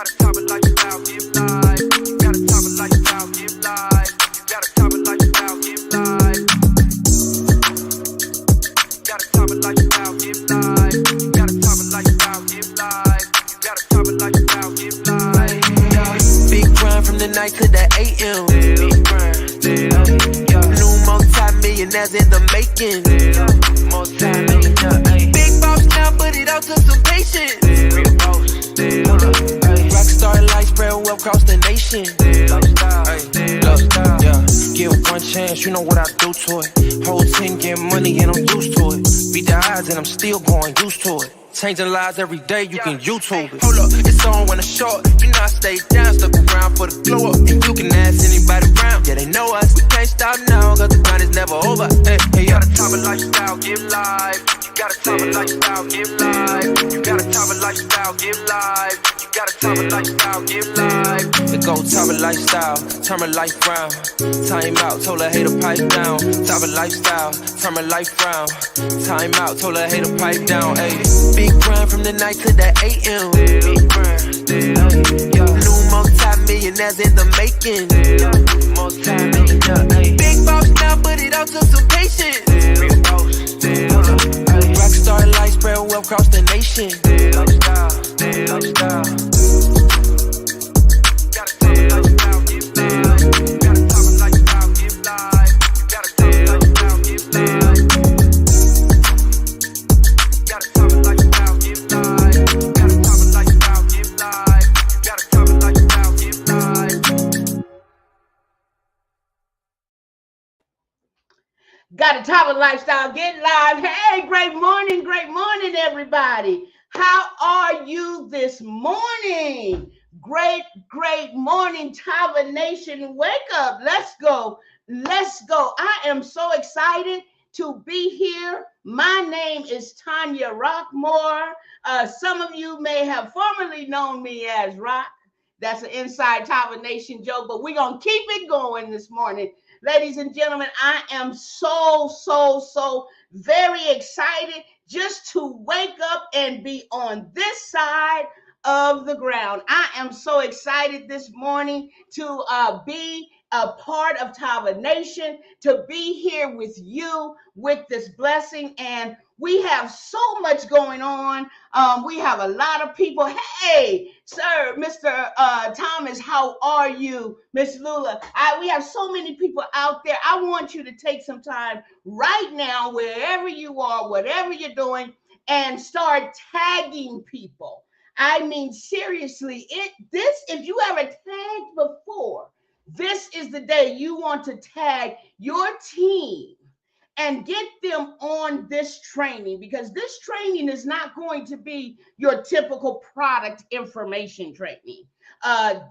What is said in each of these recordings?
Got a Tava lifestyle, give life. Got a Tava lifestyle, give life. Got a Tava lifestyle, give life. Got a Tava lifestyle, give life. Got a Tava lifestyle, give life. Got a Tava lifestyle, give life. Big grind from the night to the AM. Big grind, new multi-millionaires in the making. Big boss now, but it all took some patience. Rockstar life spread well across the nation. Give one chance, you know what I do to it. Whole 10 get money and I'm used to it. Beat the odds and I'm still going used to it. Changing lives every day, you can YouTube it. Hold up, it's on when it's short. You know I stay down, stuck around for the glow up. And you can ask anybody around, yeah they know us. We can't stop now, cause the grind is never over. Hey, got a Tava lifestyle, give life. You got a Tava lifestyle, give life. You got a Tava lifestyle, give life. You got a Tava lifestyle, give life. The go Tava lifestyle, turn my life round. Time out, told her hater pipe down. Tava lifestyle, turn my life round. Time out, told her hater pipe down. Hey, big grind from the night to the AM. Big grind, new multi-millionaires in the making. Big boss now, but it all took some patience. Rockstar life spread well across the nation. Got a Tava lifestyle, get live. Hey, great morning, everybody. How are you this morning? Great morning, Tava Nation. Wake up. Let's go. I am so excited to be here. My name is Tanya Rockmore. Some of you may have formerly known me as Rock. That's an inside Tava Nation joke, but we're going to keep it going this morning. Ladies and gentlemen, I am so very excited just to wake up and be on this side of the ground. I am so excited this morning to be a part of Tava Nation, to be here with you with this blessing. And we have so much going on. We have a lot of people. Hey, sir, Mr. Thomas, how are you? Miss Lula, we have so many people out there. I want you to take some time right now, wherever you are, whatever you're doing, and start tagging people. I mean, seriously, if you ever tagged before, this is the day you want to tag your team and get them on this training, because this training is not going to be your typical product information training.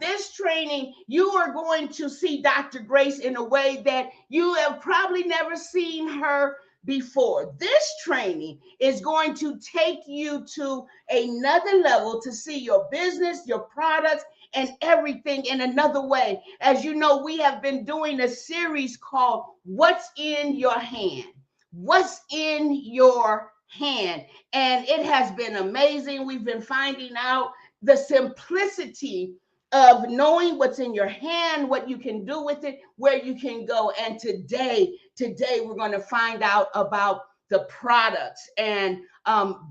This training, you are going to see Dr. Grace in a way that you have probably never seen her before. This training is going to take you to another level to see your business, your products, and everything in another way. As you know, we have been doing a series called What's in Your Hand? What's in your hand? And it has been amazing. We've been finding out the simplicity of knowing what's in your hand, what you can do with it, where you can go. And today we're going to find out about the products and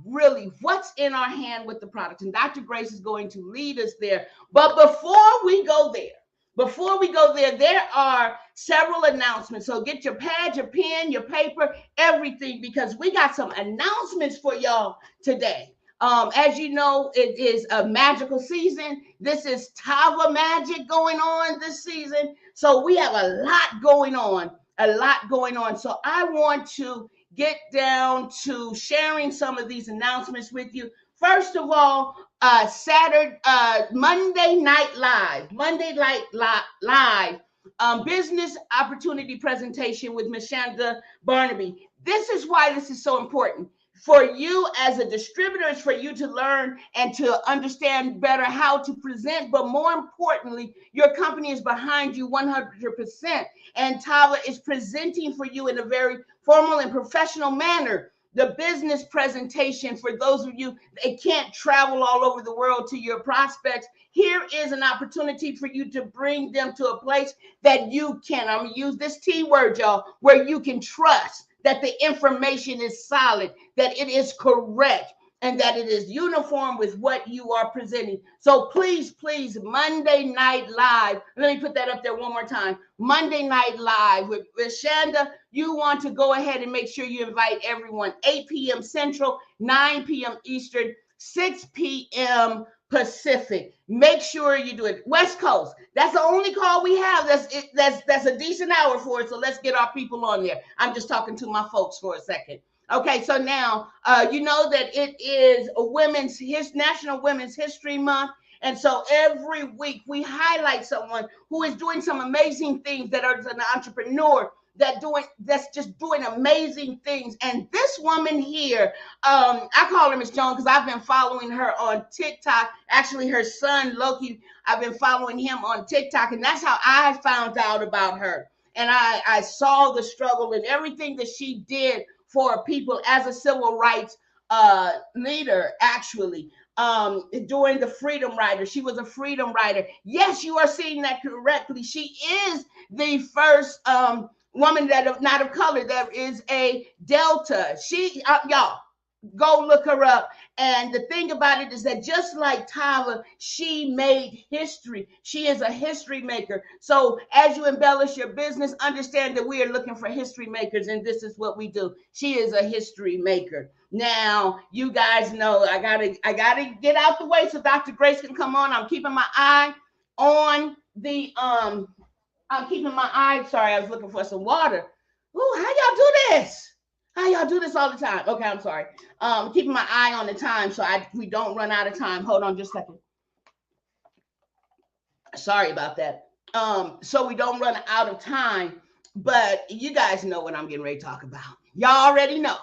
really what's in our hand with the products. And Dr. Grace is going to lead us there. But before we go there, there are several announcements. So get your pad, your pen, your paper, everything, because we got some announcements for y'all today. As you know, it is a magical season. This is Tava magic going on this season. So we have a lot going on. So I want to get down to sharing some of these announcements with you. First of all, Monday Night Live, business opportunity presentation with Ms. Shanda Barnaby. This is why this is so important. For you as a distributor, is for you to learn and to understand better how to present, but more importantly, your company is behind you 100%. And Tava is presenting for you in a very formal and professional manner. the business presentation for those of you that can't travel all over the world to your prospects. Here is an opportunity for you to bring them to a place that you can, I'm going to use this T word, y'all, where you can trust that the information is solid, that it is correct, and that it is uniform with what you are presenting. So please, please, Monday Night Live, let me put that up there one more time. Monday Night Live with Shanda, you want to go ahead and make sure you invite everyone. 8 p.m. Central, 9 p.m. Eastern, 6 p.m. Pacific. Make sure you do it. West Coast, that's the only call we have. That's a decent hour for it. So let's get our people on there. I'm just talking to my folks for a second. Okay, so now you know that it is National Women's History Month. And so every week we highlight someone who is doing some amazing things, that are an entrepreneur, that's just doing amazing things. And this woman here, I call her Miss Joan because I've been following her on TikTok. Actually, her son Loki, I've been following him on TikTok, and that's how I found out about her. And I saw the struggle and everything that she did for people as a civil rights leader, actually. During the Freedom Rider, she was a Freedom Rider. Yes, you are seeing that correctly. She is the first woman not of color that is a Delta. She, y'all, go look her up. And the thing about it is that just like Tava, she made history. She is a history maker. So as you embellish your business, understand that we are looking for history makers, and this is what we do. She is a history maker. Now, you guys know I gotta get out the way so Dr. Grace can come on. I'm keeping my eye on the sorry, I was looking for some water. Ooh, how y'all do this? How y'all do this all the time? Okay, I'm sorry. Keeping my eye on the time so we don't run out of time. Hold on just a second. Sorry about that. So we don't run out of time, but you guys know what I'm getting ready to talk about. Y'all already know.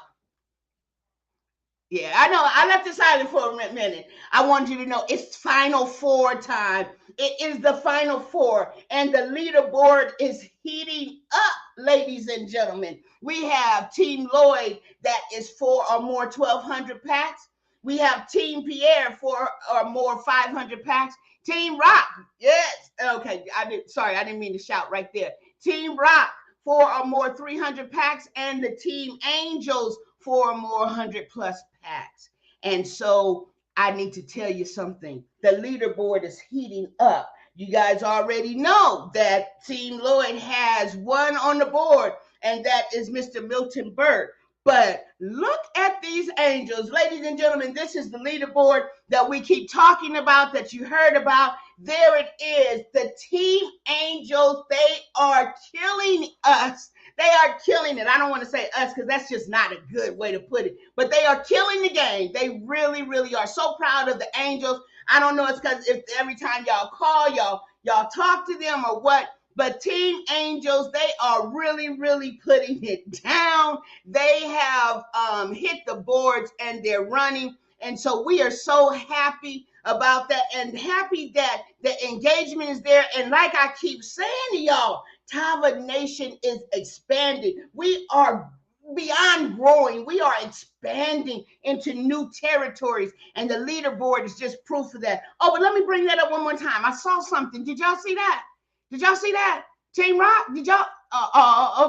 Yeah, I know. I left it silent for a minute. I wanted you to know it's Final Four time. It is the Final Four, and the leaderboard is heating up, ladies and gentlemen. We have Team Lloyd that is 4 or more 1,200 packs. We have Team Pierre 4 or more 500 packs. Team Rock, yes. Okay, I didn't mean to shout right there. Team Rock 4 or more 300 packs, and the Team Angels 4 or more 100 plus packs. And so I need to tell you something. The leaderboard is heating up. You guys already know that Team Lloyd has one on the board, and that is Mr. Milton Bird. But look at these Angels. Ladies and gentlemen, this is the leaderboard that we keep talking about, that you heard about. There it is. The Team Angels, they are killing us. They are killing it. I don't want to say us because that's just not a good way to put it. But they are killing the game. They really, really are. So proud of the Angels. I don't know it's because if every time y'all call, y'all talk to them or what. But Team Angels, they are really, really putting it down. They have hit the boards and they're running. And so we are so happy about that, and happy that the engagement is there. And like I keep saying to y'all, Tava Nation is expanding. We are beyond growing. We are expanding into new territories, and the leaderboard is just proof of that. Oh, but let me bring that up one more time. I saw something. Did y'all see that? Did y'all see that? Team Rock? Did y'all?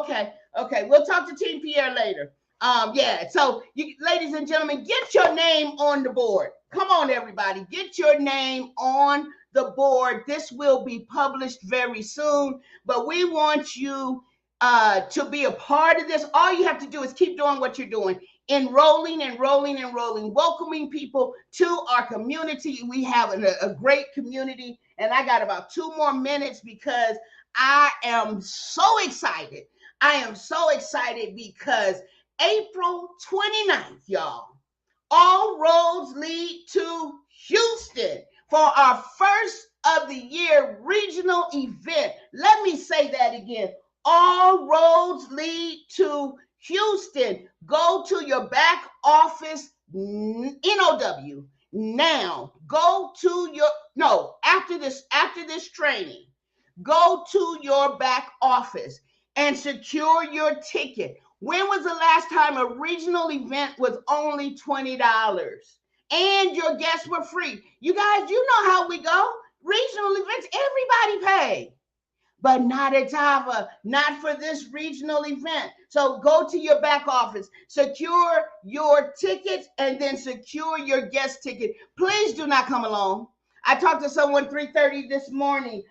Okay. We'll talk to Team Pierre later. Yeah. So, ladies and gentlemen, get your name on the board. Come on, everybody. Get your name on the board. This will be published very soon, but we want you to be a part of this. All you have to do is keep doing what you're doing. Enrolling, welcoming people to our community. We have a great community, and I got about 2 more minutes because I am so excited. I am so excited because April 29th, y'all, all roads lead to Houston for our first of the year regional event. Let me say that again. All roads lead to Houston. Go to your back office, NOW. Now, go to after this training, go to your back office and secure your ticket. When was the last time a regional event was only $20 and your guests were free? You guys, you know how we go. Regional events, everybody pay. But not at Tava, not for this regional event. So go to your back office, secure your tickets, and then secure your guest ticket. Please do not come alone. I talked to someone 3:30 this morning,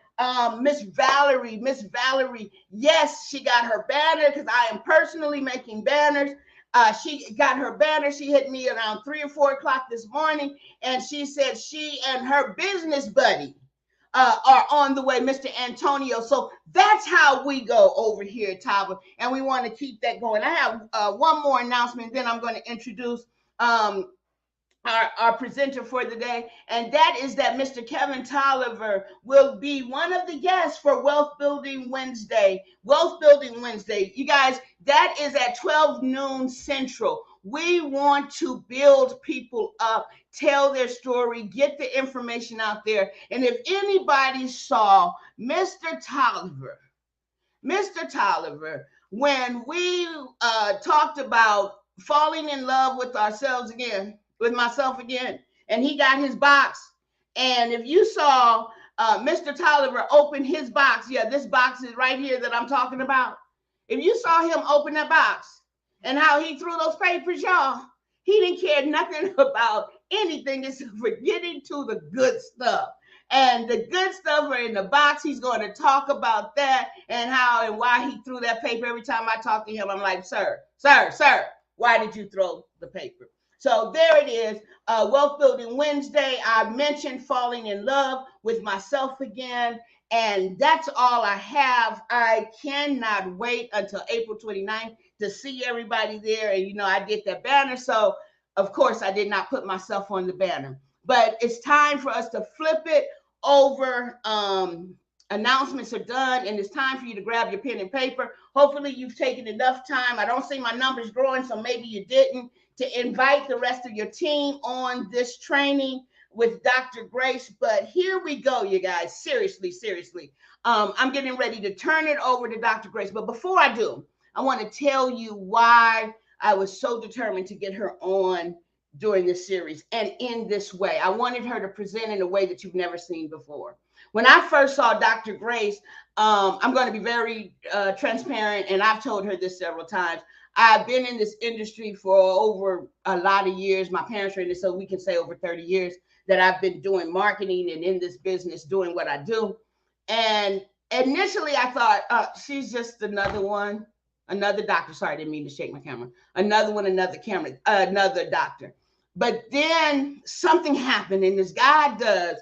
Miss Valerie. Yes, she got her banner because I am personally making banners. She got her banner. She hit me around 3 or 4 o'clock this morning, and she said she and her business buddy are on the way, Mr. Antonio. So that's how we go over here at Tava, and we want to keep that going. I have one more announcement, then I'm going to introduce our presenter for the day, and that is that Mr. Kevin Tolliver will be one of the guests for Wealth Building Wednesday. Wealth Building Wednesday, you guys, that is at 12 noon Central. We want to build people up, tell their story, get the information out there. And if anybody saw Mr. Tolliver, when we talked about falling in love with ourselves again, with myself again, and he got his box. And if you saw Mr. Tolliver open his box, yeah, this box is right here that I'm talking about. If you saw him open that box and how he threw those papers, y'all, he didn't care nothing about anything except for getting to the good stuff. And the good stuff are in the box. He's going to talk about that and how and why he threw that paper. Every time I talk to him, I'm like, sir, why did you throw the paper? So there it is, Wealth Building Wednesday. I mentioned falling in love with myself again, and that's all I have. I cannot wait until April 29th to see everybody there. And, you know, I did that banner, so of course I did not put myself on the banner. But it's time for us to flip it over. Announcements are done, and it's time for you to grab your pen and paper. Hopefully you've taken enough time. I don't see my numbers growing, so maybe you didn't, to invite the rest of your team on this training with Dr. Grace. But here we go, you guys. Seriously. I'm getting ready to turn it over to Dr. Grace. But before I do, I want to tell you why I was so determined to get her on during this series and in this way. I wanted her to present in a way that you've never seen before. When I first saw Dr. Grace, I'm going to be very transparent, and I've told her this several times. I've been in this industry for over a lot of years. My parents are in this, so we can say over 30 years that I've been doing marketing and in this business doing what I do. And initially I thought, she's just another doctor. Sorry, I didn't mean to shake my camera. Another doctor. But then something happened, and as God does,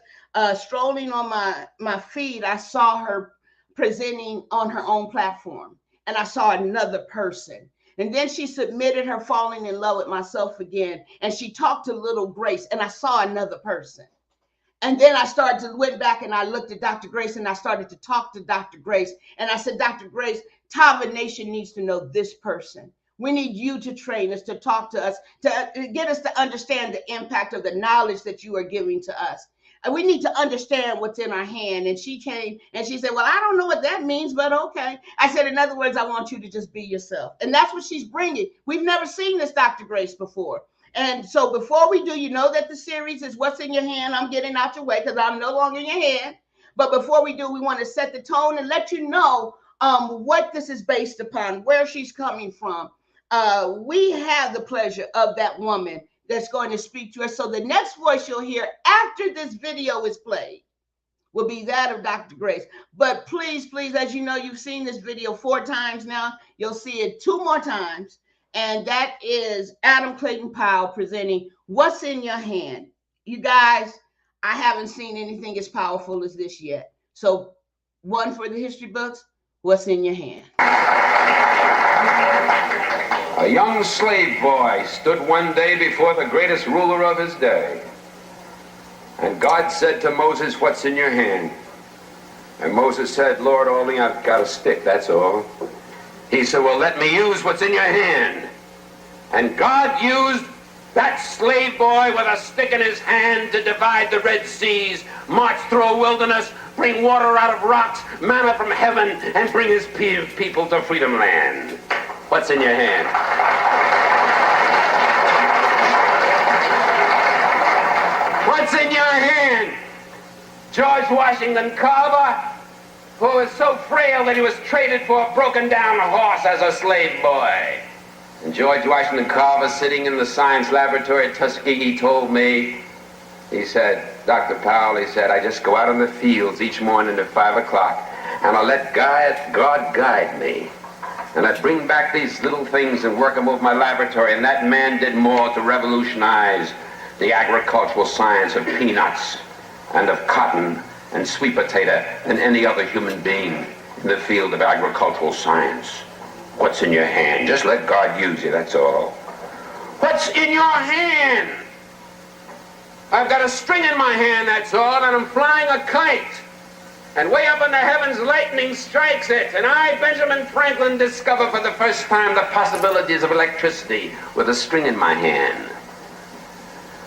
strolling on my feed, I saw her presenting on her own platform, and I saw another person. And then she submitted her falling in love with myself again. And she talked to little Grace, and I saw another person. And then I went back and I looked at Dr. Grace, and I started to talk to Dr. Grace. And I said, Dr. Grace, Tava Nation needs to know this person. We need you to train us, to talk to us, to get us to understand the impact of the knowledge that you are giving to us. And we need to understand what's in our hand. And she came and she said, well, I don't know what that means, but okay. I said, in other words, I want you to just be yourself. And that's what she's bringing. We've never seen this Dr. Grace before. And so before we do, you know that the series is What's in Your Hand. I'm getting out your way because I'm no longer in your hand. But before we do, we want to set the tone and let you know what this is based upon, where she's coming from. We have the pleasure of that woman that's going to speak to us. So the next voice you'll hear after this video is played will be that of Dr. Grace. But please, as you know, you've seen this video 4 times now. You'll see it 2 more times. And that is Adam Clayton Powell presenting What's in Your Hand. You guys, I haven't seen anything as powerful as this yet. So one for the history books, What's in Your Hand? A young slave boy stood one day before the greatest ruler of his day. And God said to Moses, what's in your hand? And Moses said, Lord, only I've got a stick, that's all. He said, well, let me use what's in your hand. And God used that slave boy with a stick in his hand to divide the Red Seas, march through a wilderness, bring water out of rocks, manna from heaven, and bring his people to Freedom Land. What's in your hand? What's in your hand? George Washington Carver, who was so frail that he was traded for a broken-down horse as a slave boy. And George Washington Carver, sitting in the science laboratory at Tuskegee, told me, he said, Dr. Powell, he said, I just go out in the fields each morning at 5 o'clock, and I let God guide me. And I bring back these little things and work them over my laboratory, and that man did more to revolutionize the agricultural science of peanuts and of cotton and sweet potato than any other human being in the field of agricultural science. What's in your hand? Just let God use you, that's all. What's in your hand? I've got a string in my hand, that's all, and I'm flying a kite. And way up in the heavens, lightning strikes it. And I, Benjamin Franklin, discover for the first time the possibilities of electricity with a string in my hand.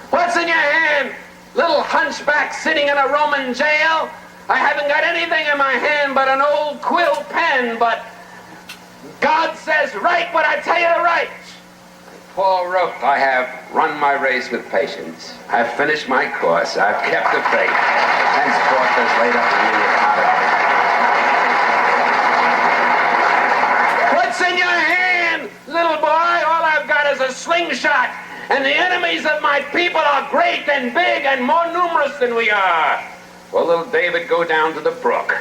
What's in your hand? Little hunchback sitting in a Roman jail? I haven't got anything in my hand but an old quill pen, but God says, write what I tell you to write. Paul wrote, I have run my race with patience. I've finished my course. I've kept the faith. Henceforth is laid up in me account of it. What's in your hand, little boy? All I've got is a slingshot. And the enemies of my people are great and big and more numerous than we are. Well, little David, go down to the brook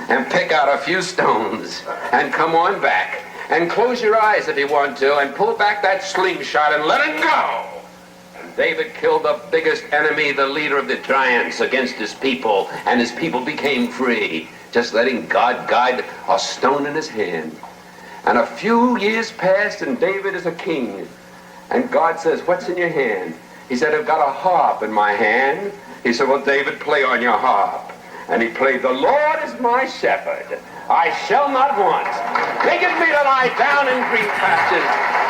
and pick out a few stones and come on back. And close your eyes if you want to, and pull back that slingshot and let it go. And David killed the biggest enemy, the leader of the giants, against his people, and his people became free, just letting God guide a stone in his hand. And a few years passed, and David is a king. And God says, what's in your hand? He said, I've got a harp in my hand. He said, well, David, play on your harp. And he played, the Lord is my shepherd. I shall not want. Maketh me to lie down in green pastures.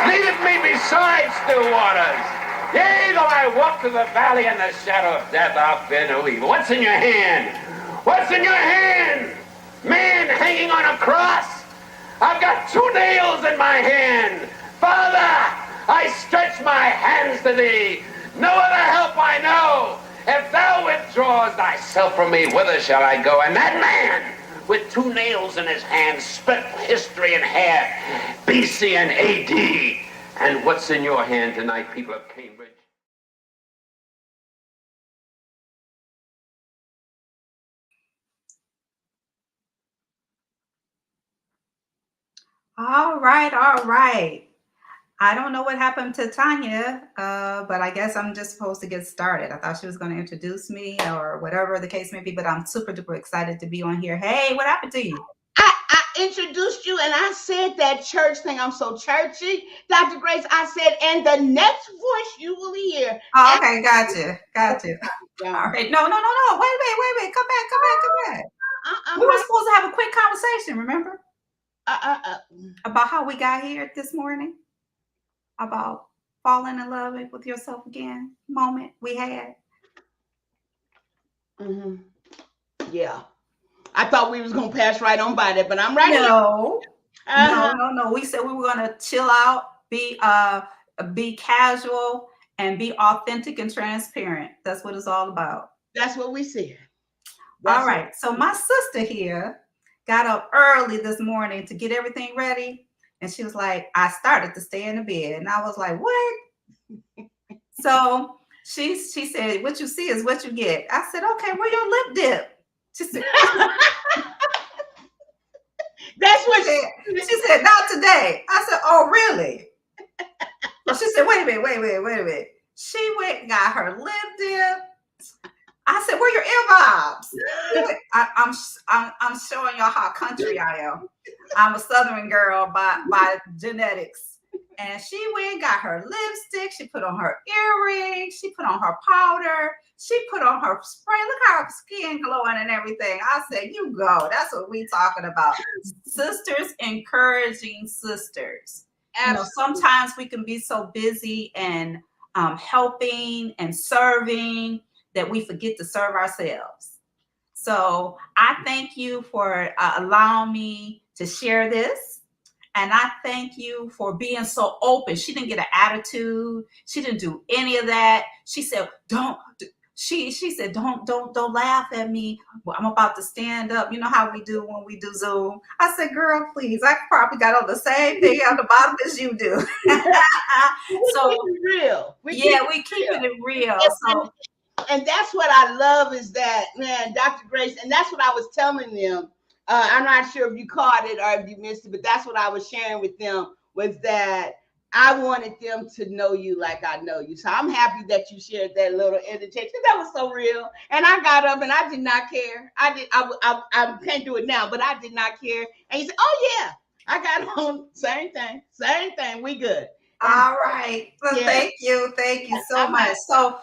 Leadeth me beside still waters. Yea, though I walk through the valley in the shadow of death, I'll fear no evil. What's in your hand? What's in your hand? Man hanging on a cross. I've got 2 nails in my hand. Father, I stretch my hands to thee. No other help I know. If thou withdraws thyself from me, whither shall I go? And that man, with 2 nails in his hand, split history in half, BC and AD. And what's in your hand tonight, people of Cambridge? All right, all right. I don't know what happened to Tanya, but I guess I'm just supposed to get started. I thought she was going to introduce me or whatever the case may be, but I'm super duper excited to be on here. Hey, what happened to you? I introduced you and I said that church thing. I'm so churchy. Dr. Grace, I said, and the next voice you will hear. Oh, okay, gotcha. All right. No. Wait. Come back. We were supposed to have a quick conversation, remember? About how we got here this morning. About falling in love with yourself again moment we had. Mm-hmm. Yeah. I thought we was going to pass right on by that, but I'm right here. No. We said we were going to chill out, be casual, and be authentic and transparent. That's what it's all about. That's what we said. All right. So my sister here got up early this morning to get everything ready. And she was like, I started to stay in the bed. And I was like, what? So she said, what you see is what you get. I said, okay, where your lip dip? She said, that's what she said, not today. I said, oh, really? So she said, wait a minute. She went and got her lip dip. I said, where your earbobs? I'm showing y'all how country I am. I'm a Southern girl by genetics. And she went and got her lipstick. She put on her earrings. She put on her powder. She put on her spray. Look how her skin glowing and everything. I said, you go. That's what we talking about. Sisters encouraging sisters. You know, sometimes we can be so busy and helping and serving that we forget to serve ourselves. So I thank you for allowing me to share this. And I thank you for being so open. She didn't get an attitude. She didn't do any of that. She said, she said, don't laugh at me. Well, I'm about to stand up. You know how we do when we do Zoom. I said, girl, please. I probably got on the same thing on the bottom as you do. So keep it real. we keeping it real. And that's what I love is that, man, Dr. Grace, and that's what I was telling them. I'm not sure if you caught it or if you missed it, but that's what I was sharing with them, was that I wanted them to know you like I know you. So I'm happy that you shared that little invitation. That was so real. And I got up and I did not care. I can't do it now, but I did not care. And he said, oh yeah, I got on. Same thing. We good. All right. Well, yeah. Thank you so much. So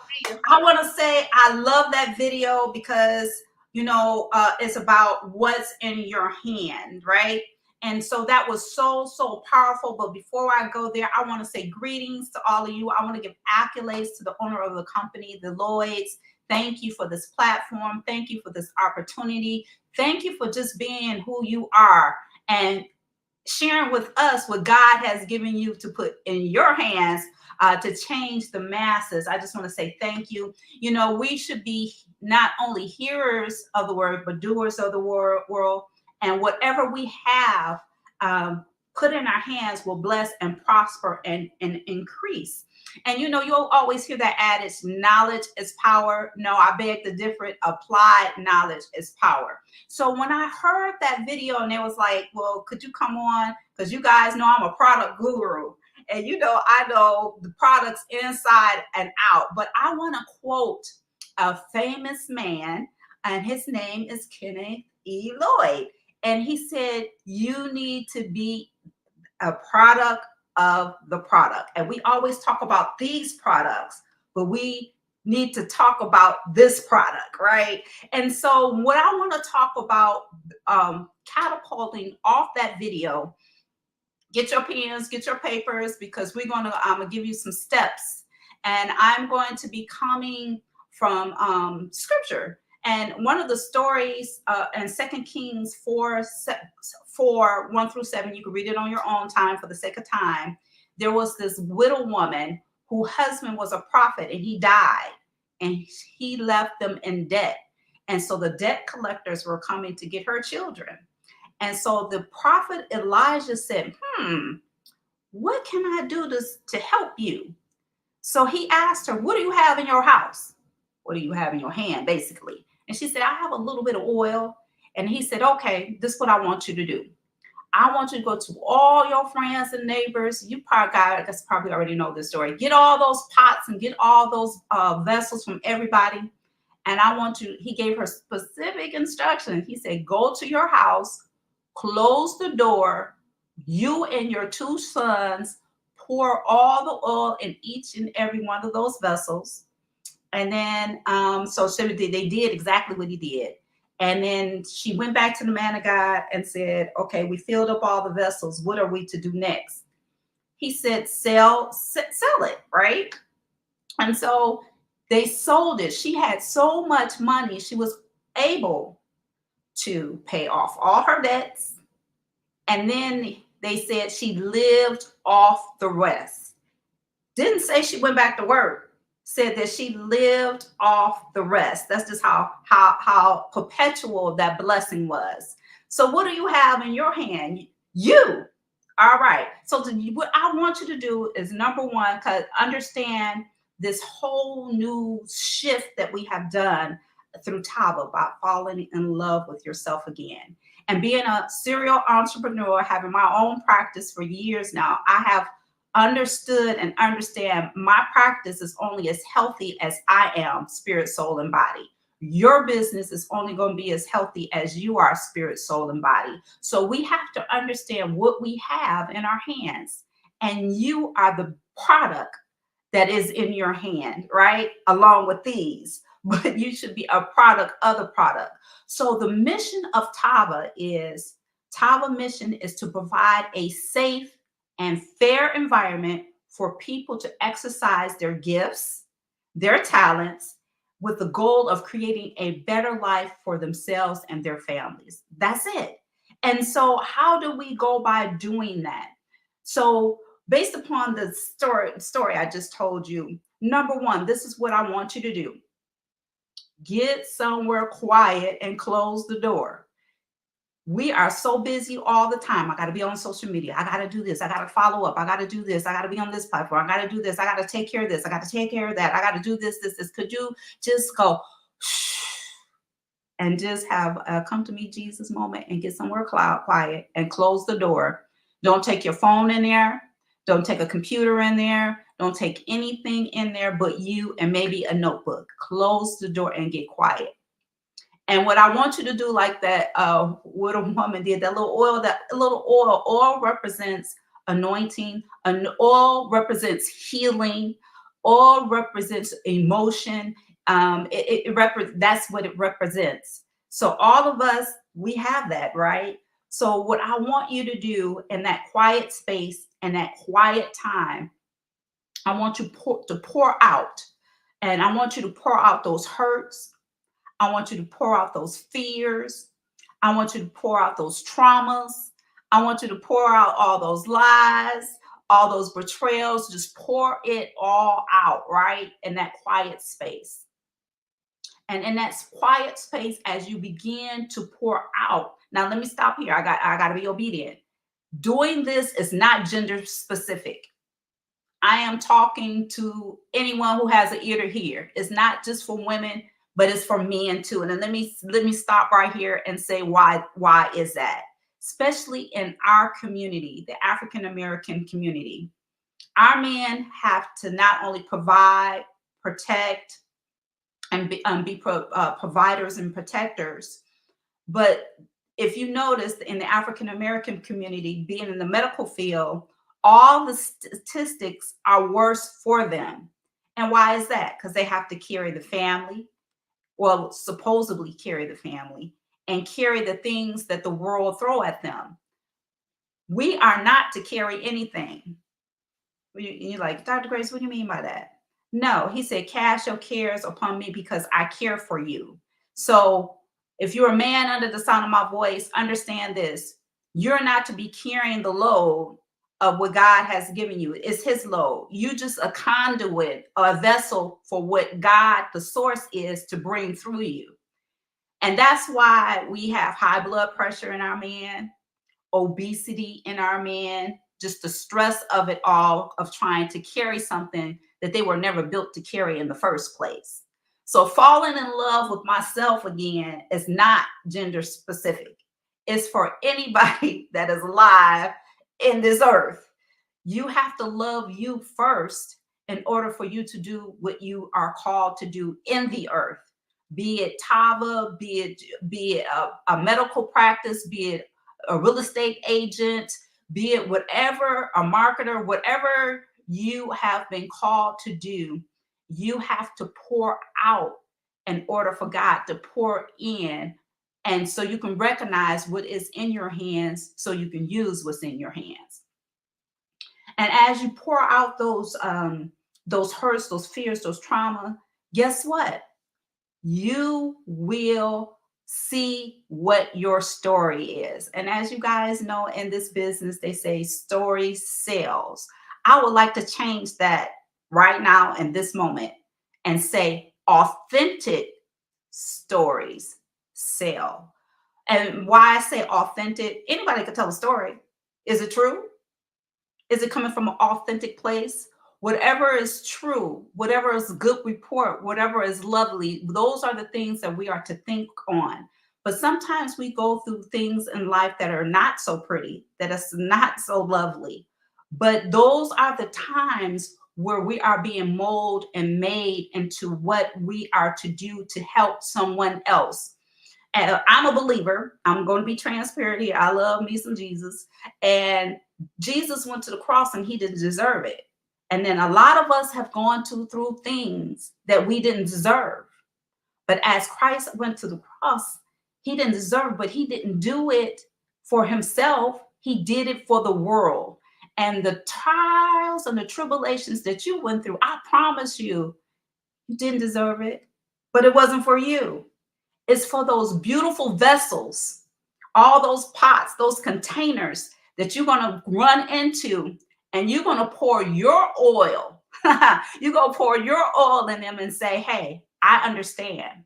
I want to say I love that video because, you know, it's about what's in your hand, right? And so that was so powerful. But before I go there, I want to say greetings to all of you. I want to give accolades to the owner of the company, the Lloyds. Thank you for this platform. Thank you for this opportunity. Thank you for just being who you are and sharing with us what God has given you to put in your hands to change the masses. I just want to say thank you. You know, we should be not only hearers of the word, but doers of the world. And whatever we have put in our hands will bless and prosper and increase. And, you know, you'll always hear that adage, knowledge is power. No, I beg to differ. Applied knowledge is power. So when I heard that video and it was like, well, could you come on? Because you guys know I'm a product guru. And, you know, I know the products inside and out. But I want to quote a famous man, and his name is Kenneth E. Lloyd. And he said, you need to be a product of the product. And we always talk about these products, but we need to talk about this product, right? And so what I want to talk about, catapulting off that video, get your pens, get your papers, because I'm gonna give you some steps. And I'm going to be coming from scripture. And one of the stories in 2 Kings 4, 1-7, you can read it on your own time for the sake of time. There was this widow woman whose husband was a prophet and he died and he left them in debt. And so the debt collectors were coming to get her children. And so the prophet Elijah said, what can I do to help you? So he asked her, what do you have in your house? What do you have in your hand, basically? And she said, I have a little bit of oil. And he said, okay, this is what I want you to do. I want you to go to all your friends and neighbors. You probably already know this story. Get all those pots and get all those vessels from everybody. And he gave her specific instructions. He said, go to your house, close the door. You and your 2 sons pour all the oil in each and every one of those vessels. And then, they did exactly what he did. And then she went back to the man of God and said, okay, we filled up all the vessels. What are we to do next? He said, sell it, right? And so they sold it. She had so much money. She was able to pay off all her debts. And then they said she lived off the rest. Didn't say she went back to work. Said that she lived off the rest. That's just how perpetual that blessing was. So what do you have in your hand? You. All right. So what I want you to do is, number one, because understand this whole new shift that we have done through Tava about falling in love with yourself again. And being a serial entrepreneur, having my own practice for years now, I have understood and understand my practice is only as healthy as I am, spirit, soul, and body. Your business is only going to be as healthy as you are, spirit, soul, and body. So we have to understand what we have in our hands. And you are the product that is in your hand, right? Along with these. But you should be a product of the product. So the mission of Tava mission is to provide a safe and fair environment for people to exercise their gifts, their talents, with the goal of creating a better life for themselves and their families. That's it. And so how do we go by doing that? So based upon the story I just told you, number one, this is what I want you to do. Get somewhere quiet and close the door. We are so busy all the time. I got to be on social media. I got to do this. I got to follow up. I got to do this. I got to be on this platform. I got to do this. I got to take care of this. I got to take care of that. I got to do this. Could you just go and just have a come to meet Jesus moment and get somewhere quiet and close the door? Don't take your phone in there. Don't take a computer in there. Don't take anything in there but you and maybe a notebook. Close the door and get quiet. And what I want you to do, like that what a woman did, that little oil represents anointing, oil represents healing, oil represents emotion. That's what it represents. So all of us, we have that, right? So what I want you to do in that quiet space and that quiet time, I want you to pour out. And I want you to pour out those hurts. I want you to pour out those fears. I want you to pour out those traumas. I want you to pour out all those lies, all those betrayals. Just pour it all out, right? In that quiet space. And in that quiet space, as you begin to pour out. Now, let me stop here. I got to be obedient. Doing this is not gender specific. I am talking to anyone who has an ear to hear. It's not just for women, but it's for men too. And then let me stop right here and say why is that? Especially in our community, the African American community, our men have to not only provide, protect, and be providers and protectors, but if you notice in the African American community, being in the medical field, all the statistics are worse for them. And why is that? Because they have to carry the family, well, supposedly carry the family, and carry the things that the world throw at them. We are not to carry anything. You're like, Dr. Grace, what do you mean by that? No, he said, cast your cares upon me because I care for you. So if you're a man under the sound of my voice, understand this. You're not to be carrying the load of what God has given you. It's his load. You just a conduit or a vessel for what God, the source, is to bring through you. And that's why we have high blood pressure in our men, obesity in our men, just the stress of it all, of trying to carry something that they were never built to carry in the first place. So falling in love with myself again is not gender specific. It's for anybody that is alive in this earth. You have to love you first in order for you to do what you are called to do in the earth. Be it Tava, be it a medical practice, be it a real estate agent, be it whatever, a marketer, whatever you have been called to do, you have to pour out in order for God to pour in. And so you can recognize what is in your hands so you can use what's in your hands. And as you pour out those hurts, those fears, those trauma, guess what? You will see what your story is. And as you guys know, in this business, they say story sells. I would like to change that right now in this moment and say authentic stories sell. And why I say authentic, anybody could tell a story. Is it true? Is it coming from an authentic place? Whatever is true, whatever is good report, whatever is lovely, those are the things that we are to think on. But sometimes we go through things in life that are not so pretty, that is not so lovely. But those are the times where we are being molded and made into what we are to do to help someone else. And I'm a believer. I'm going to be transparent here. I love me some Jesus. And Jesus went to the cross and he didn't deserve it. And then a lot of us have gone through things that we didn't deserve. But as Christ went to the cross, he didn't deserve, but he didn't do it for himself. He did it for the world. And the trials and the tribulations that you went through, I promise you, you didn't deserve it, but it wasn't for you. It's for those beautiful vessels all those pots, those containers that you're going to run into, and you're going to pour your oil. You're going to pour your oil in them and say, hey, I understand.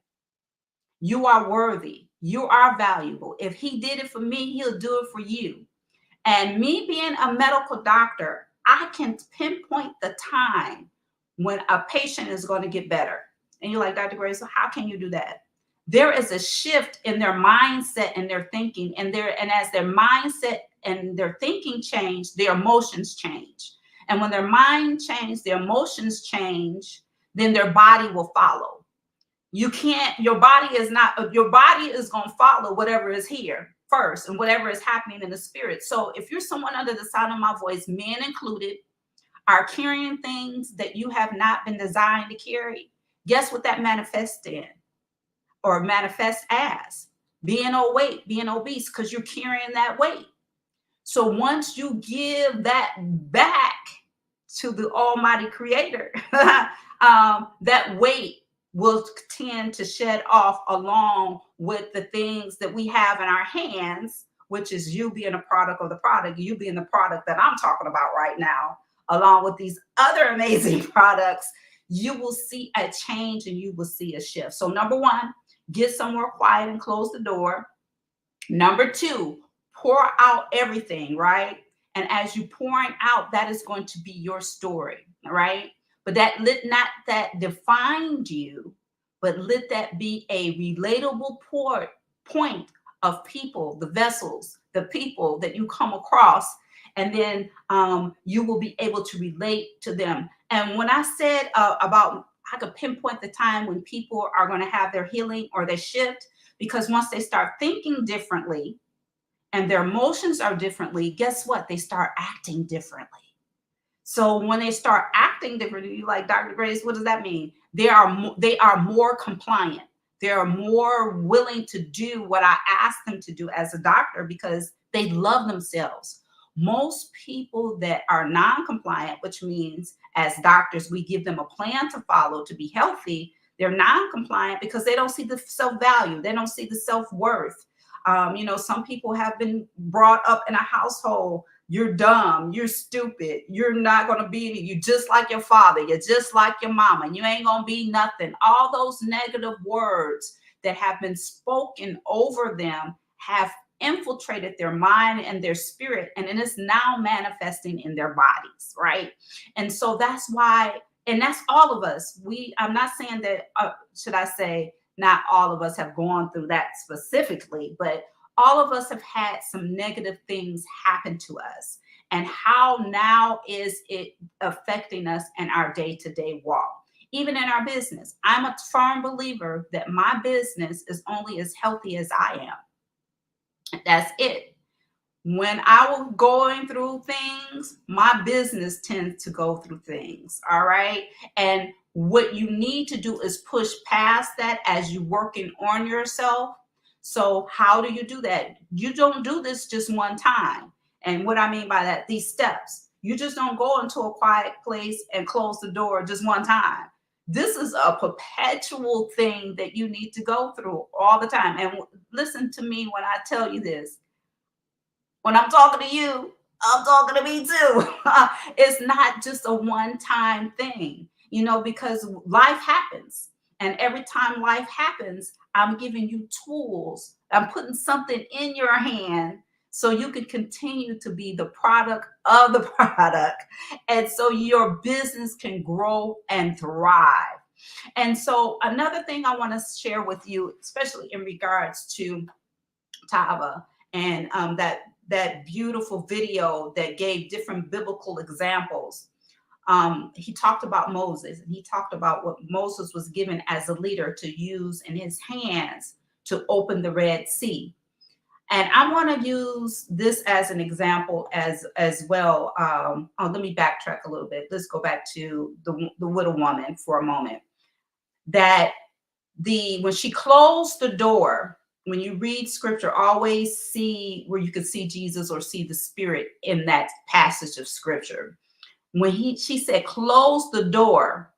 You are worthy. You are valuable. If he did it for me, he'll do it for you. And me being a medical doctor, I can pinpoint the time when a patient is going to get better. And you're like, Dr. Grace, so how can you do that? There is a shift in their mindset and their thinking, and as their mindset and their thinking change, their emotions change. And when their mind changes, their emotions change, then their body will follow. You can't, your body is going to follow whatever is here first and whatever is happening in the spirit. So if you're someone under the sound of my voice, men included, are carrying things that you have not been designed to carry, guess what that manifests in or manifests as? Being overweight, being obese, because you're carrying that weight. So once you give that back to the Almighty Creator, that weight will tend to shed off along with the things that we have in our hands, which is you being a product of the product, you being the product that I'm talking about right now, along with these other amazing products. You will see a change and you will see a shift. So number one, get somewhere quiet and close the door. Number two, pour out everything, right? And as you pouring out, that is going to be your story, right? But let not that define you, but let that be a relatable point of people, the vessels, the people that you come across, and then you will be able to relate to them. And when I said about, I could pinpoint the time when people are going to have their healing or their shift, because once they start thinking differently and their emotions are differently, guess what? They start acting differently. So when they start acting differently, you're like, Dr. Grace, what does that mean? They are more compliant. They are more willing to do what I ask them to do as a doctor because they love themselves. Most people that are non-compliant, which means as doctors, we give them a plan to follow to be healthy. They're non-compliant because they don't see the self-value. They don't see the self-worth. Some people have been brought up in a household. You're dumb, you're stupid, you're not going to be, you just like your father, you're just like your mama, you ain't going to be nothing. All those negative words that have been spoken over them have infiltrated their mind and their spirit, and it is now manifesting in their bodies, right? And so that's why, and that's all of us. I'm not saying that, should I say, not all of us have gone through that specifically, but all of us have had some negative things happen to us. And how now is it affecting us in our day-to-day walk? Even in our business, I'm a firm believer that my business is only as healthy as I am. That's it. When I was going through things, my business tends to go through things. All right. And what you need to do is push past that as you're working on yourself. So how do you do that? You don't do this just one time. And what I mean by that, these steps, you just don't go into a quiet place and close the door just one time. This is a perpetual thing that you need to go through all the time. And listen to me when I tell you this. When I'm talking to you, I'm talking to me too. It's not just a one-time thing, because life happens. And every time life happens, I'm giving you tools. I'm putting something in your hand so you can continue to be the product of the product. And so your business can grow and thrive. And so another thing I want to share with you, especially in regards to Tava and that beautiful video that gave different biblical examples. He talked about Moses, and he talked about what Moses was given as a leader to use in his hands to open the Red Sea. And I want to use this as an example as well. Let me backtrack a little bit. Let's go back to the widow woman for a moment. That when she closed the door, when you read scripture, always see where you can see Jesus or see the Spirit in that passage of scripture. When she said, close the door,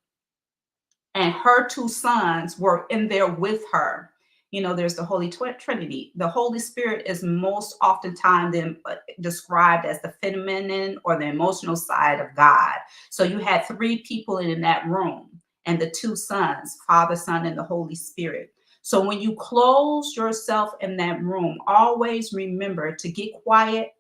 and her two sons were in there with her, there's the Holy Trinity. The Holy Spirit is most oftentimes described as the feminine or the emotional side of God. So you had three people in that room, and the two sons, Father, Son, and the Holy Spirit. So when you close yourself in that room, always remember to get quiet.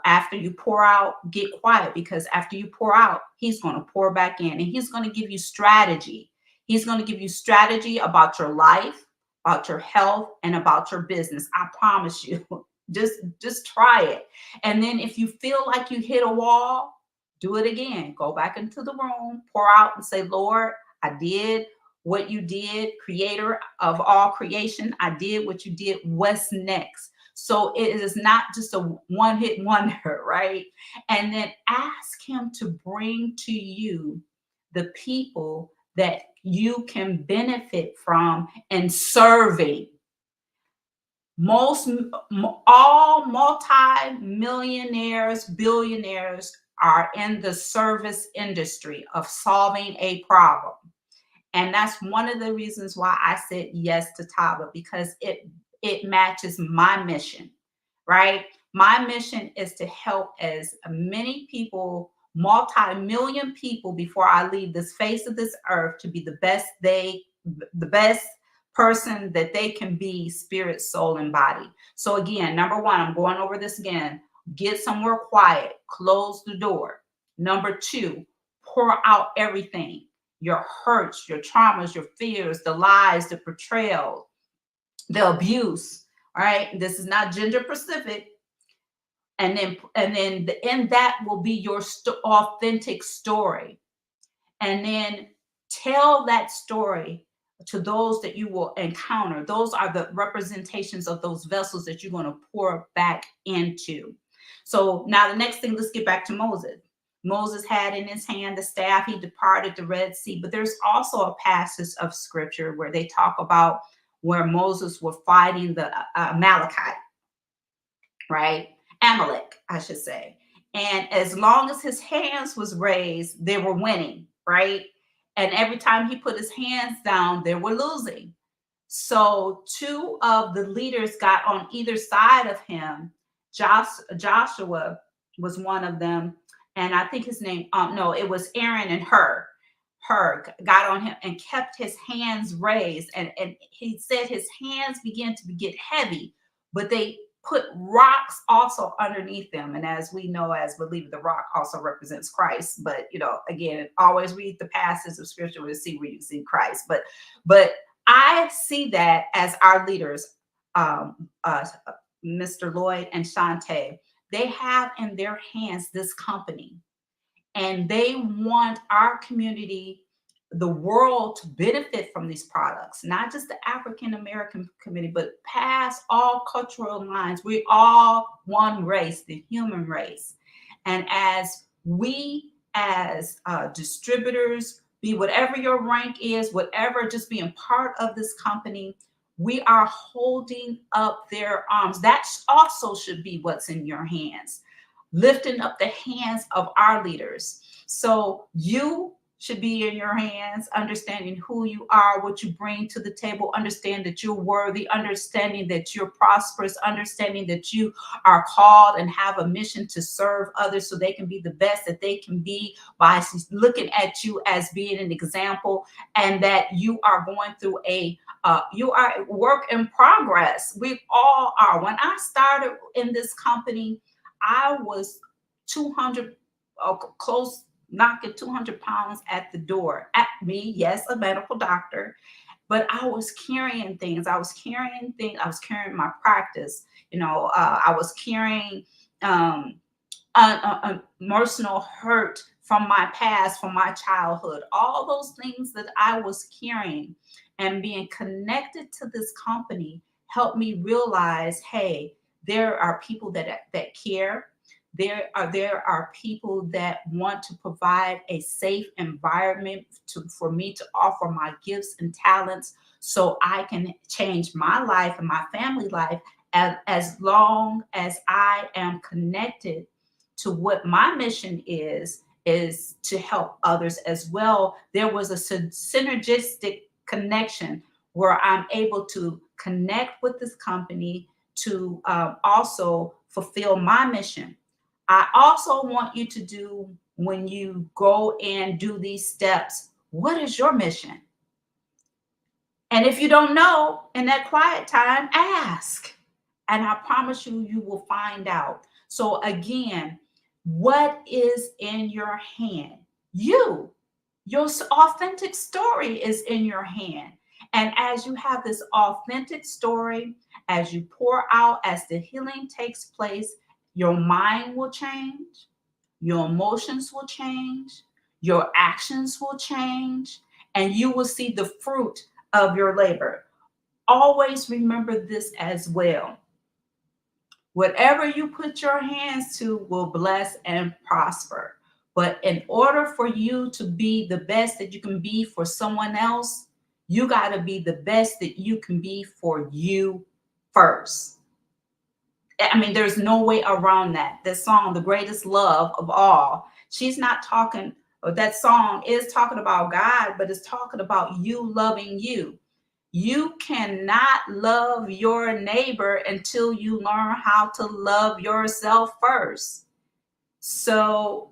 After you pour out, get quiet, because after you pour out, he's going to pour back in, and he's going to give you strategy. He's going to give you strategy about your life, about your health, and about your business. I promise you. Just try it. And then if you feel like you hit a wall, do it again. Go back into the room, pour out and say, Lord, I did what you did, creator of all creation. I did what you did. What's next? So it is not just a one-hit wonder, right? And then ask him to bring to you the people that you can benefit from and serving. All multi-millionaires, billionaires are in the service industry of solving a problem. And that's one of the reasons why I said yes to Tava, because it matches my mission, right? My mission is to help as many people, multi-million people, before I leave this face of this earth, to be the best person that they can be, spirit, soul, and body. So again, number one, I'm going over this again. Get somewhere quiet, close the door. Number two, pour out everything. Your hurts, your traumas, your fears, the lies, the betrayal, the abuse. All right. This is not gender specific. And then the end that will be your authentic story. And then tell that story to those that you will encounter. Those are the representations of those vessels that you're going to pour back into. So now the next thing, let's get back to Moses. Moses had in his hand the staff. He departed the Red Sea. But there's also a passage of scripture where they talk about where Moses was fighting the Amalekite, right? Amalek, I should say. And as long as his hands was raised, they were winning, right? And every time he put his hands down, they were losing. So two of the leaders got on either side of him. Joshua was one of them. And I think his name, no, it was Aaron and Hur got on him and kept his hands raised. And he said his hands began to get heavy, but they put rocks also underneath them. And as we know, as believers, the rock also represents Christ. But, again, always read the passages of scripture to see where you see Christ. But I see that as our leaders, Mr. Lloyd and Shante, they have in their hands this company, and they want our community, the world, to benefit from these products, not just the African American community, but past all cultural lines. We all one race, the human race. And as we, as distributors, be whatever your rank is, whatever, just being part of this company, we are holding up their arms. That also should be what's in your hands, lifting up the hands of our leaders. So you should be in your hands, understanding who you are, what you bring to the table, understand that you're worthy, understanding that you're prosperous, understanding that you are called and have a mission to serve others so they can be the best that they can be, by looking at you as being an example, and that you are going through you are a work in progress. We all are. When I started in this company, I was 200, knocking 200 pounds at the door. At me, yes, a medical doctor, but I was carrying things. I was carrying my practice. I was carrying emotional hurt from my past, from my childhood, all those things that I was carrying, and being connected to this company helped me realize, hey, there are people that care. There are people that want to provide a safe environment for me to offer my gifts and talents so I can change my life and my family life, as long as I am connected to what my mission is to help others as well. There was a synergistic connection where I'm able to connect with this company to also fulfill my mission. I also want you to do, when you go and do these steps, what is your mission? And if you don't know, in that quiet time, ask. And I promise you, you will find out. So again, what is in your hand? Your authentic story is in your hand. And as you have this authentic story, as you pour out, as the healing takes place, your mind will change, your emotions will change, your actions will change, and you will see the fruit of your labor. Always remember this as well. Whatever you put your hands to will bless and prosper. But in order for you to be the best that you can be for someone else, you got to be the best that you can be for you first. I mean, there's no way around that. This song, The Greatest Love of All, she's not talking, or that song is talking about God, but it's talking about you loving you. You cannot love your neighbor until you learn how to love yourself first. So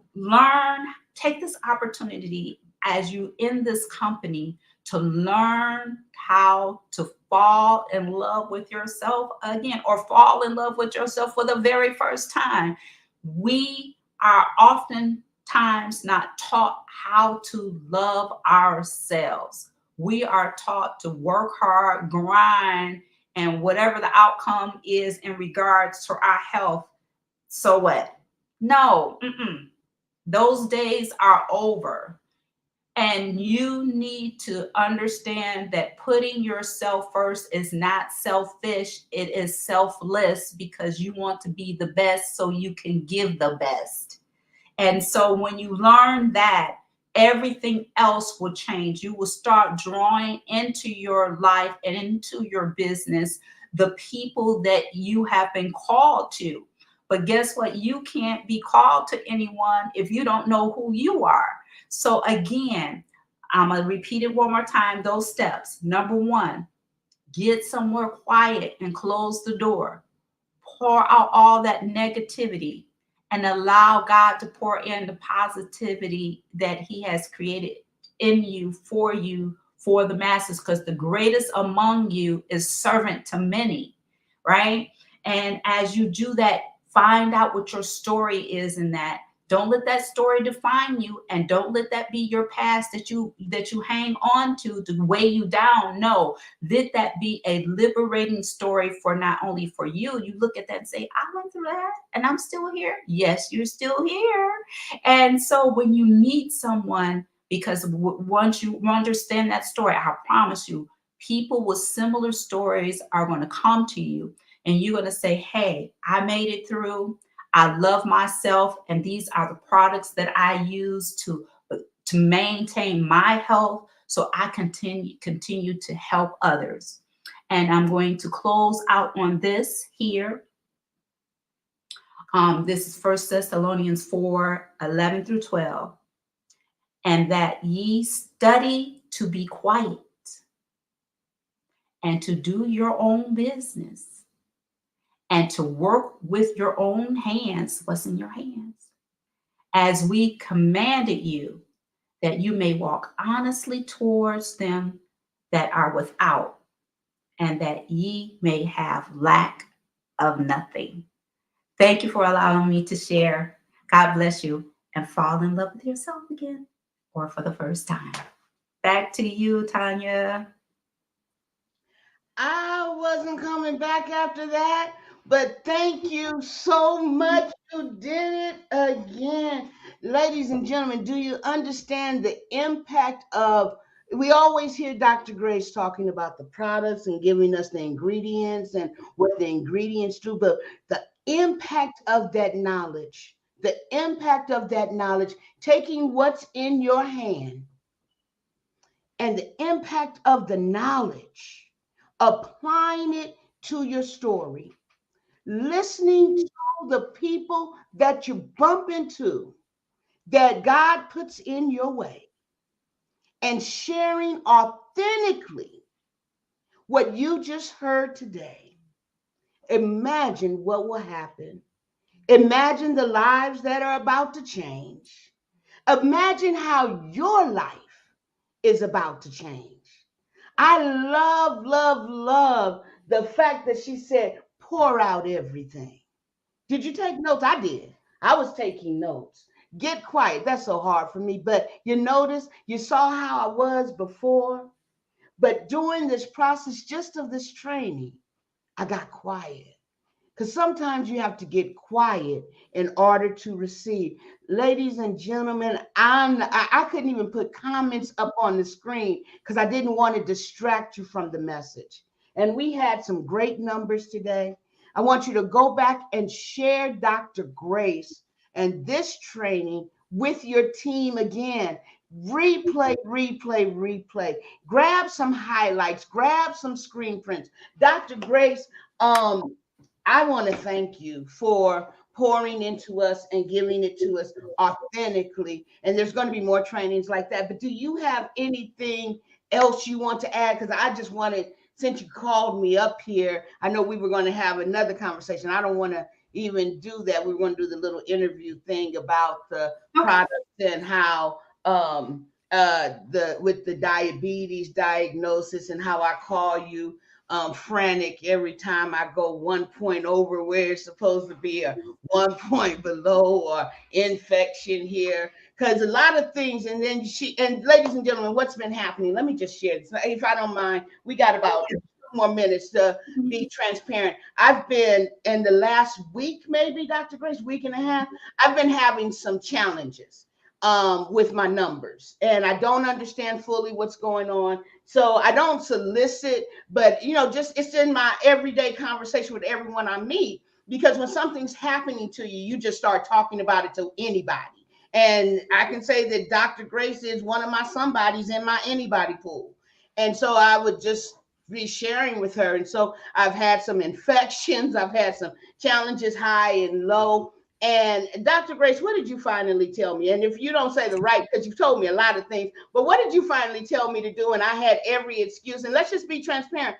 take this opportunity as you in this company to learn how to fall in love with yourself again, or fall in love with yourself for the very first time. We are oftentimes not taught how to love ourselves. We are taught to work hard, grind, and whatever the outcome is in regards to our health, so what? No, those days are over. And you need to understand that putting yourself first is not selfish. It is selfless, because you want to be the best so you can give the best. And so when you learn that, everything else will change. You will start drawing into your life and into your business the people that you have been called to. But guess what? You can't be called to anyone if you don't know who you are. So again, I'm going to repeat it one more time, those steps. Number one, get somewhere quiet and close the door. Pour out all that negativity and allow God to pour in the positivity that he has created in you, for the masses, because the greatest among you is servant to many, right? And as you do that, find out what your story is in that. Don't let that story define you, and don't let that be your past that you hang on to weigh you down. No, let that be a liberating story for not only for you. You look at that and say, I went through that and I'm still here. Yes, you're still here. And so when you meet someone, because once you understand that story, I promise you, people with similar stories are going to come to you, and you're going to say, hey, I made it through. I love myself, and these are the products that I use to maintain my health, so I continue to help others. And I'm going to close out on this here. This is 1 Thessalonians 4:11 through 12. And that ye study to be quiet and to do your own business, and to work with your own hands, what's in your hands, as we commanded you, that you may walk honestly towards them that are without, and that ye may have lack of nothing. Thank you for allowing me to share. God bless you, and fall in love with yourself again, or for the first time. Back to you, Tanya. I wasn't coming back after that, but thank you so much. You did it again. Ladies and gentlemen, do you understand the impact of? We always hear Dr. Grace talking about the products and giving us the ingredients and what the ingredients do, but the impact of that knowledge, taking what's in your hand and the impact of the knowledge, applying it to your story, listening to the people that you bump into that God puts in your way, and sharing authentically what you just heard today, imagine what will happen. Imagine the lives that are about to change. Imagine how your life is about to change. I love, love, love the fact that she said, pour out everything. Did you take notes? I did. I was taking notes. Get quiet. That's so hard for me. But you notice, you saw how I was before. But during this process, just of this training, I got quiet. Because sometimes you have to get quiet in order to receive. Ladies and gentlemen, I couldn't even put comments up on the screen because I didn't want to distract you from the message. And we had some great numbers today. I want you to go back and share Dr. Grace and this training with your team again. Replay, replay, replay. Grab some highlights, grab some screen prints. Dr. Grace, I want to thank you for pouring into us and giving it to us authentically. And there's going to be more trainings like that. But do you have anything else you want to add? Because I just wanted, since you called me up here, I know we were going to have another conversation. I don't want to even do that. We were going to do the little interview thing about the products and how with the diabetes diagnosis and how I call you frantic every time I go 1 point over where it's supposed to be, a 1 point below, or infection here. Because a lot of things, and then and ladies and gentlemen, what's been happening? Let me just share this, if I don't mind. We got about 2 more minutes to be transparent. I've been in the last week, maybe, Dr. Grace, week and a half, I've been having some challenges with my numbers, and I don't understand fully what's going on. So I don't solicit, but just it's in my everyday conversation with everyone I meet, because when something's happening to you, you just start talking about it to anybody. And I can say that Dr. Grace is one of my somebodies in my anybody pool. And so I would just be sharing with her. And so I've had some infections, I've had some challenges, high and low. And Dr. Grace, what did you finally tell me? And if you don't say the right, because you've told me a lot of things, but what did you finally tell me to do? And I had every excuse. And let's just be transparent.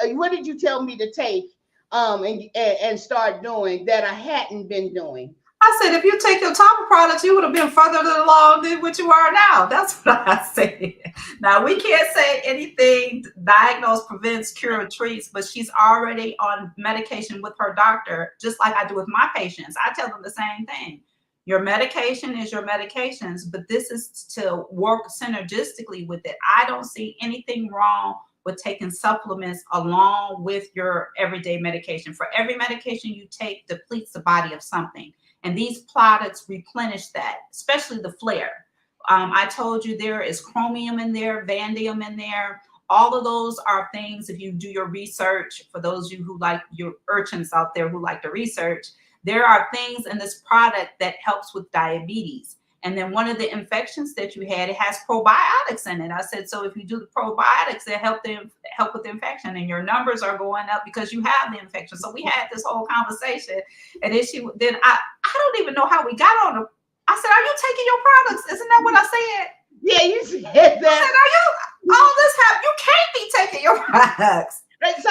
What did you tell me to take and start doing that I hadn't been doing? I said, if you take your Tava products, you would have been further along than what you are now. That's what I said. Now, we can't say anything diagnose, prevents, cure, or treats, but she's already on medication with her doctor, just like I do with my patients. I tell them the same thing. Your medication is your medications, but this is to work synergistically with it. I don't see anything wrong with taking supplements along with your everyday medication. For every medication you take depletes the body of something. And these products replenish that, especially the flare. I told you there is chromium in there, vanadium in there. All of those are things, if you do your research, for those of you who like your urchins out there who like to research, there are things in this product that helps with diabetes. And then one of the infections that you had, it has probiotics in it. I said, so if you do the probiotics, they help with the infection, and your numbers are going up because you have the infection. So we had this whole conversation, and then I don't even know how we got on. I said, are you taking your products? Isn't that what I said? Yeah, you said that. I said, are you all this happen? You can't be taking your products. Right. So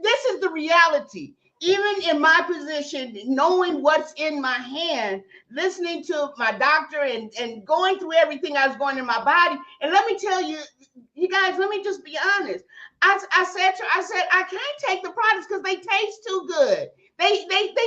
this is the reality. Even in my position, knowing what's in my hand, listening to my doctor and going through everything I was going in my body. And let me tell you, you guys, let me just be honest. I said I can't take the products because they taste too good. They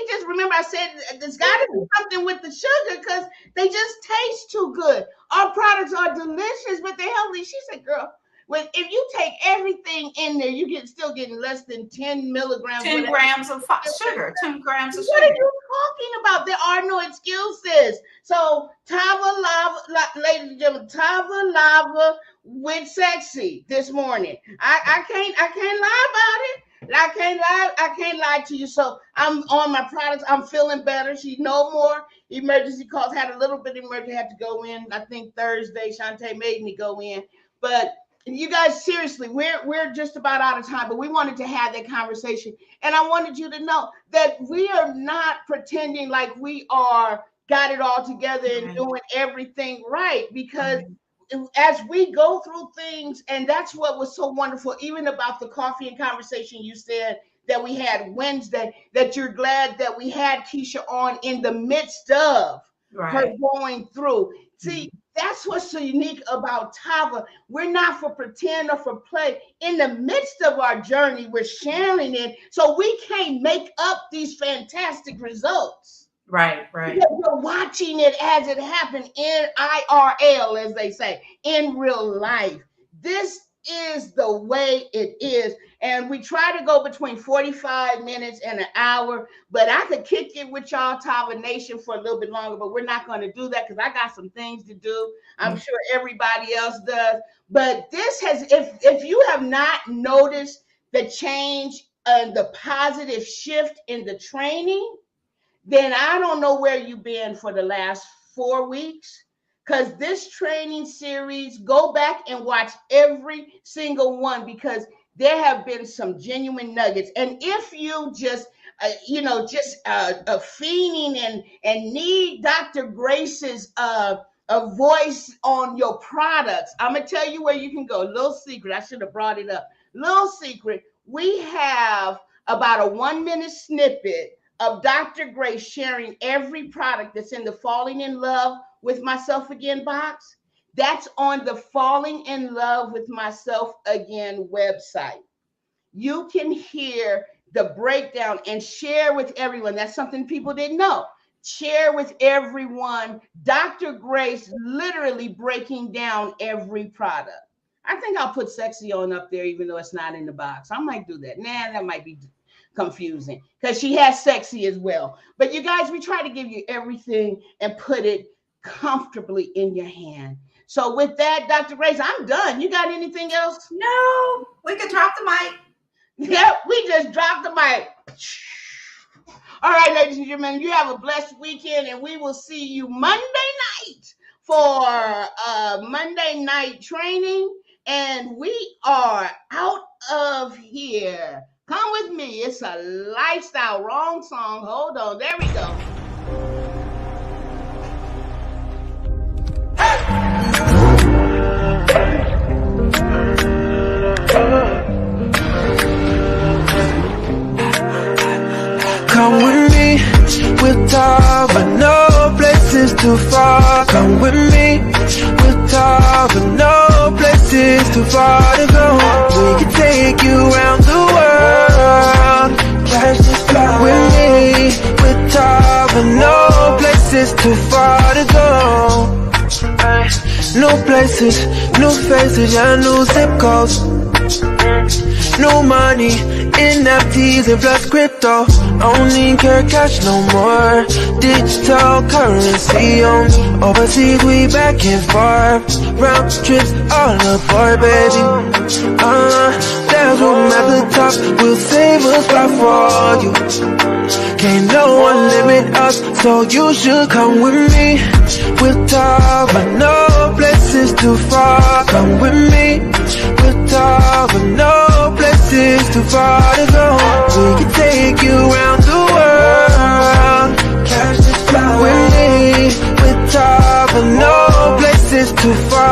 just, remember I said there's got to be something with the sugar because they just taste too good. Our products are delicious, but they're healthy. She said, girl, if you take everything in there, you still getting less than 10 milligrams. 10 grams of sugar. 10 grams of sugar. What are you talking about? There are no excuses. So Tava Lava, ladies and gentlemen, Tava Lava with sexy this morning. I can't lie about it. I can't lie to you. So I'm on my products. I'm feeling better. She's no more emergency calls. Had a little bit of emergency, had to go in. I think Thursday, Shantae made me go in. But you guys, seriously, we're just about out of time, but we wanted to have that conversation. And I wanted you to know that we are not pretending like we got it all together and doing everything right, because as we go through things, and that's what was so wonderful, even about the coffee and conversation you said that we had Wednesday, that you're glad that we had Keisha on in the midst of her going through. See, that's what's so unique about Tava. We're not for pretend or for play. In the midst of our journey, we're sharing it, so we can't make up these fantastic results. Right. Because we're watching it as it happened in IRL, as they say, in real life. This is the way it is. And we try to go between 45 minutes and an hour, but I could kick it with y'all, Tava Nation, for a little bit longer, but we're not going to do that because I got some things to do. I'm sure everybody else does. But this has, if you have not noticed the change and the positive shift in the training, then I don't know where you've been for the last 4 weeks. Because this training series, go back and watch every single one, because there have been some genuine nuggets. And if you just, fiending and need Dr. Grace's a voice on your products, I'm going to tell you where you can go. Little secret. I should have brought it up. Little secret. We have about a 1-minute snippet of Dr. Grace sharing every product that's in the Falling in Love with Myself Again box. That's on the Falling in Love with Myself Again website. You can hear the breakdown and share with everyone. That's something people didn't know. Share with everyone. Dr. Grace literally breaking down every product. I think I'll put Sexy on up there, even though it's not in the box. I might do that. That might be confusing because she has Sexy as well. But you guys, we try to give you everything and put it comfortably in your hand. So with that, Dr. Grace, I'm done. You got anything else? No, we can drop the mic. Yep, we just dropped the mic. All right, ladies and gentlemen, you have a blessed weekend, and we will see you Monday night for Monday night training, and we are out of here. Come with me. It's a lifestyle. Wrong song. Hold on. There we go. Come with me, with Tava, no places too far. Come with me, with Tava, no places too far to go. We can take you around the world. Cash this fly with me, with Tava, no places too far to go. New places, new faces, yeah, new zip codes. New money, NFTs and plus crypto. Don't need care cash no more. Digital currency on overseas, we back and forth. Round trips all aboard, baby. There's room at the top, we'll save a spot for you. Can't no one limit us, so you should come with me. With Tava, no places too far. Come with me. With Tava, no places too far to go. We can take you around the world. Catch this fly with me. With Tava, no places too far.